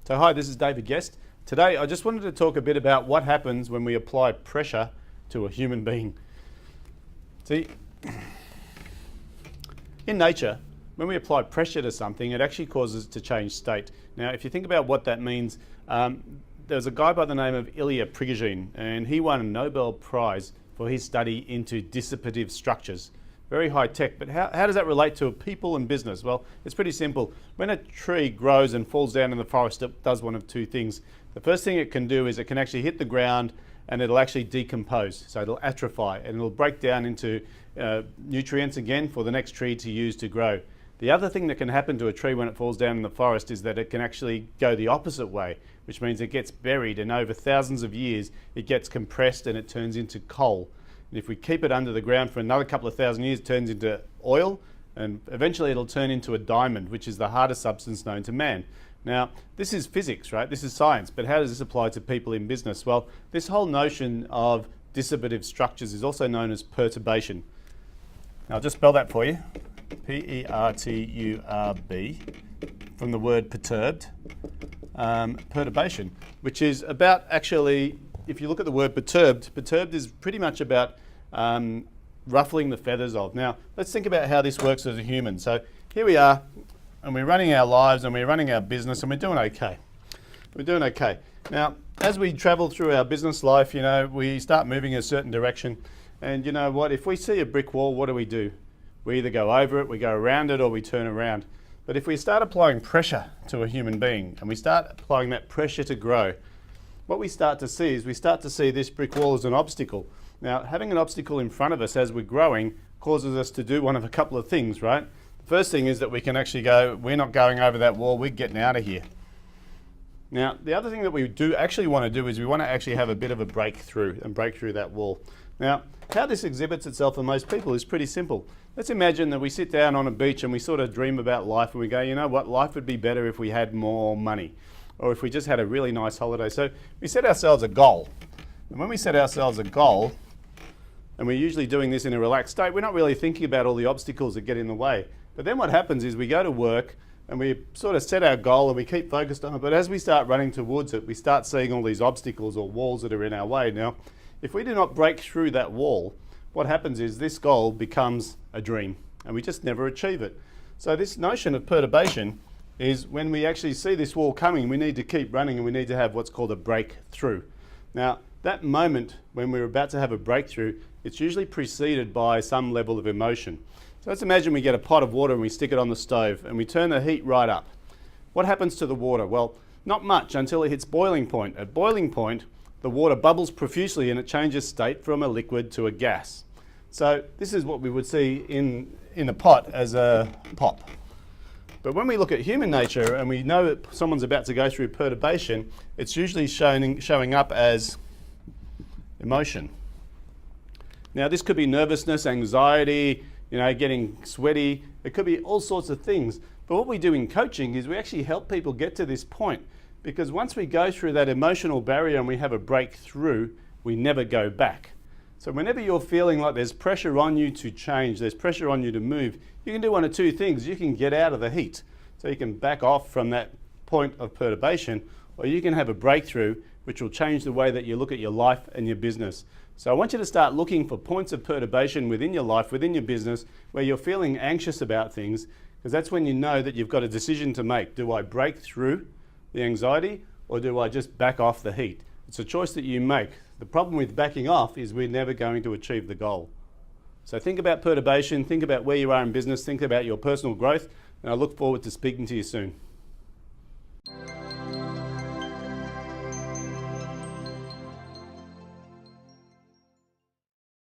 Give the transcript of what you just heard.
So hi, this is David Guest. Today I just wanted to talk a bit about what happens when we apply pressure to a human being. See, in nature, when we apply pressure to something, it actually causes it to change state. Now, if you think about what that means, there's a guy by the name of Ilya Prigogine, and he won a Nobel Prize for his study into dissipative structures. Very high tech, but how does that relate to people and business? Well, it's pretty simple. When a tree grows and falls down in the forest, it does one of two things. The first thing it can do is it can actually hit the ground and it'll actually decompose. So it'll atrophy and it'll break down into nutrients again for the next tree to use to grow. The other thing that can happen to a tree when it falls down in the forest is that it can actually go the opposite way, which means it gets buried, and over thousands of years it gets compressed and it turns into coal. And if we keep it under the ground for another couple of thousand years, it turns into oil, and eventually it'll turn into a diamond, which is the hardest substance known to man. Now, this is physics, right? This is science, but how does this apply to people in business? Well, this whole notion of dissipative structures is also known as perturbation. Now, I'll just spell that for you. P-E-R-T-U-R-B, from the word perturbed. Perturbation, which is about actually, if you look at the word perturbed is pretty much about ruffling the feathers of. Now, let's think about how this works as a human. So here we are, and we're running our lives, and we're running our business, and we're doing okay. We're doing okay. Now, as we travel through our business life, you know, we start moving in a certain direction, and you know what? If we see a brick wall, what do? We either go over it, we go around it, or we turn around. But if we start applying pressure to a human being, and we start applying that pressure to grow, what we start to see is we start to see this brick wall as an obstacle. Now, having an obstacle in front of us as we're growing causes us to do one of a couple of things, right? The first thing is that we can actually go, we're not going over that wall, we're getting out of here. Now, the other thing that we do actually want to do is we want to actually have a bit of a breakthrough and break through that wall. Now, how this exhibits itself for most people is pretty simple. Let's imagine that we sit down on a beach and we sort of dream about life, and we go, you know what, life would be better if we had more money, or if we just had a really nice holiday. So we set ourselves a goal. And when we set ourselves a goal, and we're usually doing this in a relaxed state, we're not really thinking about all the obstacles that get in the way. But then what happens is we go to work and we sort of set our goal and we keep focused on it. But as we start running towards it, we start seeing all these obstacles or walls that are in our way. Now, if we do not break through that wall, what happens is this goal becomes a dream and we just never achieve it. So this notion of perturbation is when we actually see this wall coming, we need to keep running and we need to have what's called a breakthrough. Now, that moment when we're about to have a breakthrough, it's usually preceded by some level of emotion. So let's imagine we get a pot of water and we stick it on the stove and we turn the heat right up. What happens to the water? Well, not much until it hits boiling point. At boiling point, the water bubbles profusely and it changes state from a liquid to a gas. So this is what we would see in a pot as a pop. But when we look at human nature and we know that someone's about to go through perturbation, it's usually showing up as emotion. Now, this could be nervousness, anxiety, you know, getting sweaty. It could be all sorts of things. But what we do in coaching is we actually help people get to this point, because once we go through that emotional barrier and we have a breakthrough, we never go back. So whenever you're feeling like there's pressure on you to change, there's pressure on you to move, you can do one of two things. You can get out of the heat. So you can back off from that point of perturbation, or you can have a breakthrough which will change the way that you look at your life and your business. So I want you to start looking for points of perturbation within your life, within your business, where you're feeling anxious about things, because that's when you know that you've got a decision to make. Do I break through the anxiety, or do I just back off the heat? It's a choice that you make. The problem with backing off is we're never going to achieve the goal. So think about perturbation, think about where you are in business, think about your personal growth, and I look forward to speaking to you soon.